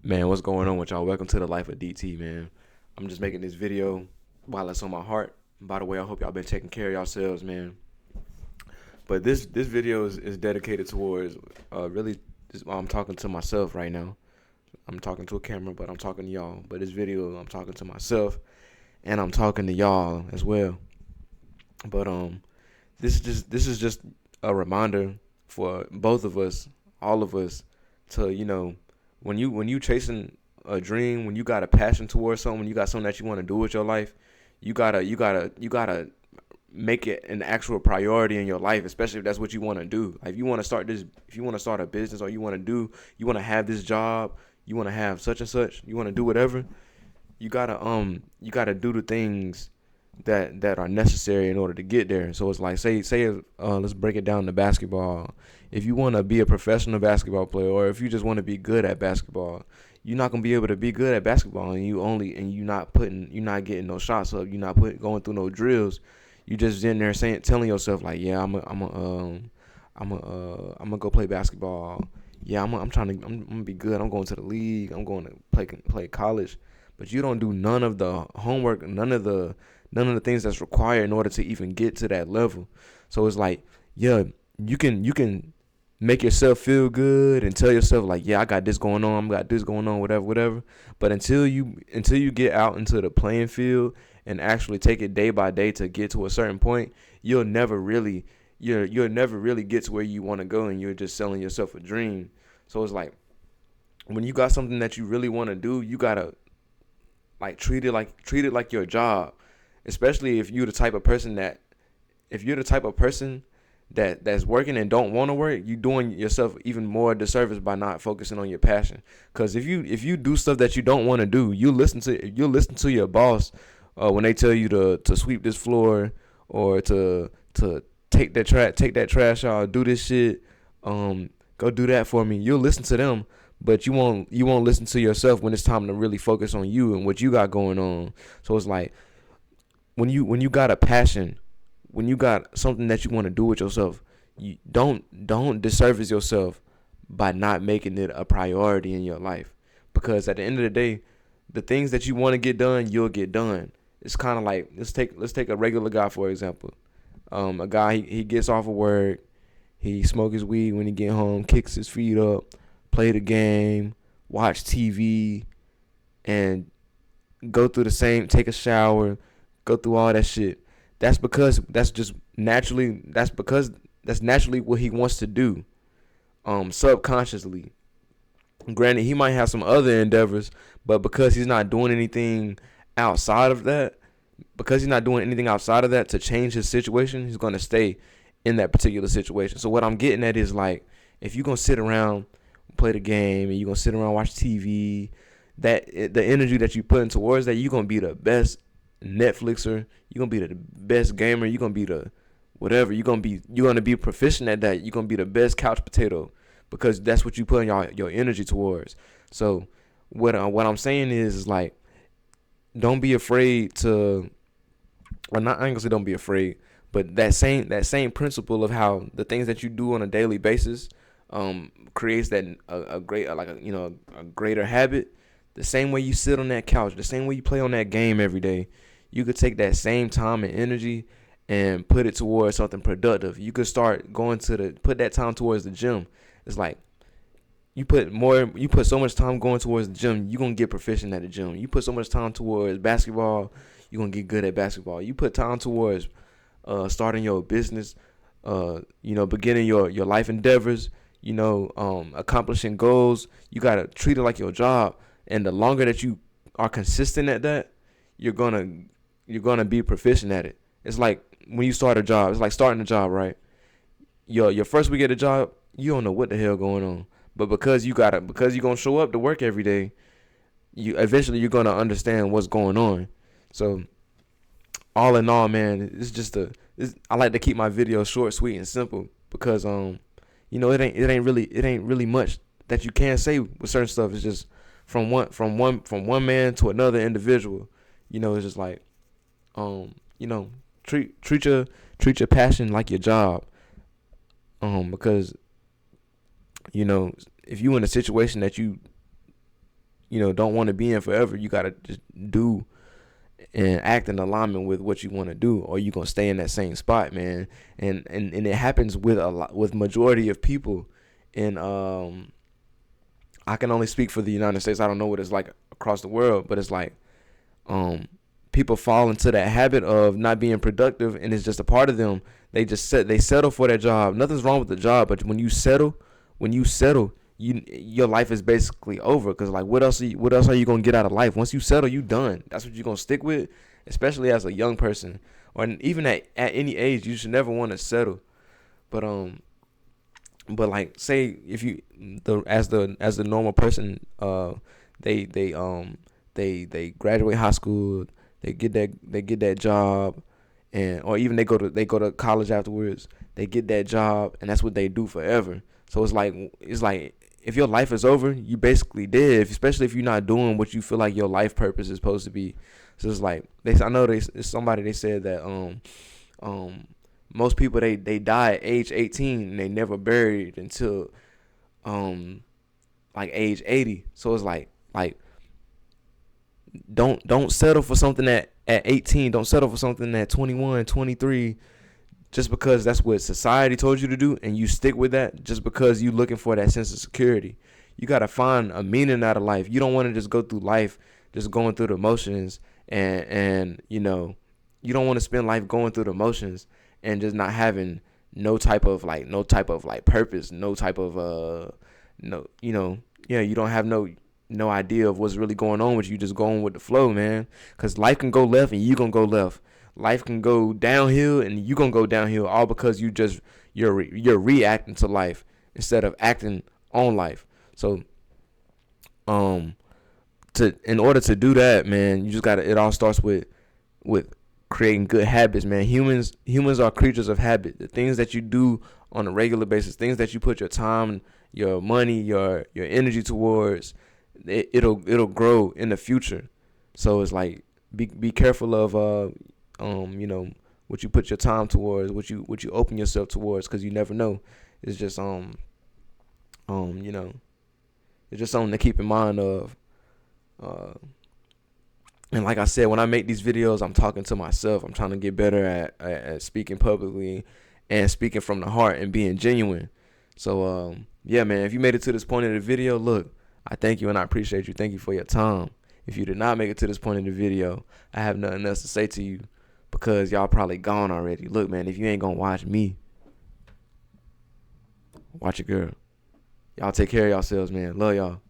Man, what's going on with y'all? Welcome to the Life of DT, man. I'm just making this video while it's on my heart. By the way, I hope y'all been taking care of yourselves, man. But this video is dedicated towards really. I'm talking to myself right now. I'm talking to a camera, but I'm talking to y'all. But this video, I'm talking to myself, and I'm talking to y'all as well. But this is just a reminder for both of us, all of us, to when you chasing a dream, when you got a passion towards something, when you got something that you want to do with your life, you gotta make it an actual priority in your life, especially if that's what you want to do. Like if you want to start a business, or you want to have this job, you want to have such and such, you want to do whatever, you gotta do the things that are necessary in order to get there. So it's like let's break it down to basketball. If you want to be a professional basketball player, or if you just want to be good at basketball, you're not gonna be able to be good at basketball, and you're not getting no shots up, you're not going through no drills. You just in there telling yourself like, yeah, I'm gonna go play basketball. Yeah, I'm gonna be good. I'm going to the league. I'm going to play college. But you don't do none of the homework, none of the things that's required in order to even get to that level. So it's like, yeah, you can make yourself feel good and tell yourself like, yeah, I got this going on, I got this going on, whatever. But until you get out into the playing field and actually take it day by day to get to a certain point, you'll never really get to where you want to go, and you're just selling yourself a dream. So it's like, when you got something that you really want to do, you gotta like treat it like your job. Especially if you're the type of person that's working and don't want to work, you doing yourself even more disservice by not focusing on your passion. Because if you do stuff that you don't want to do, you listen to your boss when they tell you to sweep this floor, or to take that trash out, do this shit, go do that for me. You'll listen to them, but you won't listen to yourself when it's time to really focus on you and what you got going on. So it's like, when you got a passion, when you got something that you want to do with yourself, you don't disservice yourself by not making it a priority in your life. Because at the end of the day, the things that you want to get done, you'll get done. It's kind of like, let's take a regular guy for example. A guy, he gets off of work, he smoke his weed when he get home, kicks his feet up, play the game, watch TV, and go through the same, take a shower, go through all that shit. That's naturally what he wants to do, subconsciously. Granted, he might have some other endeavors, but outside of that, because he's not doing anything outside of that to change his situation, he's gonna stay in that particular situation. So what I'm getting at is like, if you're gonna sit around, play the game, and you're gonna sit around, watch TV, the energy that you put in towards that, you're gonna be the best Netflixer, you're gonna be the best gamer, you're gonna be the whatever, you're gonna be proficient at that, you're gonna be the best couch potato, because that's what you put your energy towards. So what I'm saying is like, don't be afraid to, or not, I ain't gonna say don't be afraid, but that same principle of how the things that you do on a daily basis creates that a great, like a greater habit. The same way you sit on that couch, the same way you play on that game every day, you could take that same time and energy and put it towards something productive. You could start put that time towards the gym. It's like, you put so much time going towards the gym, you're gonna get proficient at the gym. You put so much time towards basketball, you're gonna get good at basketball. You put time towards starting your business, beginning your life endeavors, accomplishing goals. You gotta treat it like your job. And the longer that you are consistent at that, you're gonna be proficient at it. It's like when you start a job. It's like starting a job, right? Your first week at a job, you don't know what the hell going on. But because you're gonna show up to work every day, you're gonna understand what's going on. So all in all, man, I like to keep my videos short, sweet, and simple, because it ain't really much that you can say with certain stuff. It's just from one man to another individual. It's just like, treat your passion like your job. Because if you in a situation that don't want to be in forever. You gotta just do and act in alignment with what you want to do, or you gonna stay in that same spot, man. And it happens with a lot, with majority of people. And I can only speak for the United States. I don't know what it's like across the world, but it's like um people fall into that habit of not being productive, and it's just a part of them. They settle for that job. Nothing's wrong with the job, but when you settle, your life is basically over. Cause like what else are you gonna get out of life? Once you settle, you done. That's what you're gonna stick with, especially as a young person, or even at any age. You should never want to settle. But like, say if you the normal person, they graduate high school, they get that job, and or even they go to college afterwards. They get that job, and that's what they do forever. So it's like if your life is over, you basically dead. Especially if you're not doing what you feel like your life purpose is supposed to be. So it's like I know they said that um most people they die at age 18 and they never buried until um like age 80. So it's like don't settle for something at 18. Don't settle for something at 21, 23, just because that's what society told you to do, and you stick with that just because you looking for that sense of security. You got to find a meaning out of life. You don't want to just go through life just going through the motions, and you don't want to spend life going through the motions and just not having no type of purpose, no type of no yeah, you don't have no idea of what's really going on with you, just going with the flow, man. Cuz life can go left and you going to go left. Life can go downhill and you going to go downhill, all because you're reacting to life instead of acting on life. So in order to do that, man, you just got to, it all starts with creating good habits, man. Humans are creatures of habit. The things that you do on a regular basis, things that you put your time, your money, your energy towards, it'll grow in the future. So it's like, be careful of what you put your time towards, what you open yourself towards, because you never know. It's just it's just something to keep in mind of. And like I said, when I make these videos, I'm talking to myself. I'm trying to get better at speaking publicly and speaking from the heart and being genuine. So yeah, man, if you made it to this point in the video, look, I thank you and I appreciate you. Thank you for your time. If you did not make it to this point in the video, I have nothing else to say to you, because y'all probably gone already. Look, man, if you ain't gonna watch me, watch your girl. Y'all take care of yourselves, man. Love y'all.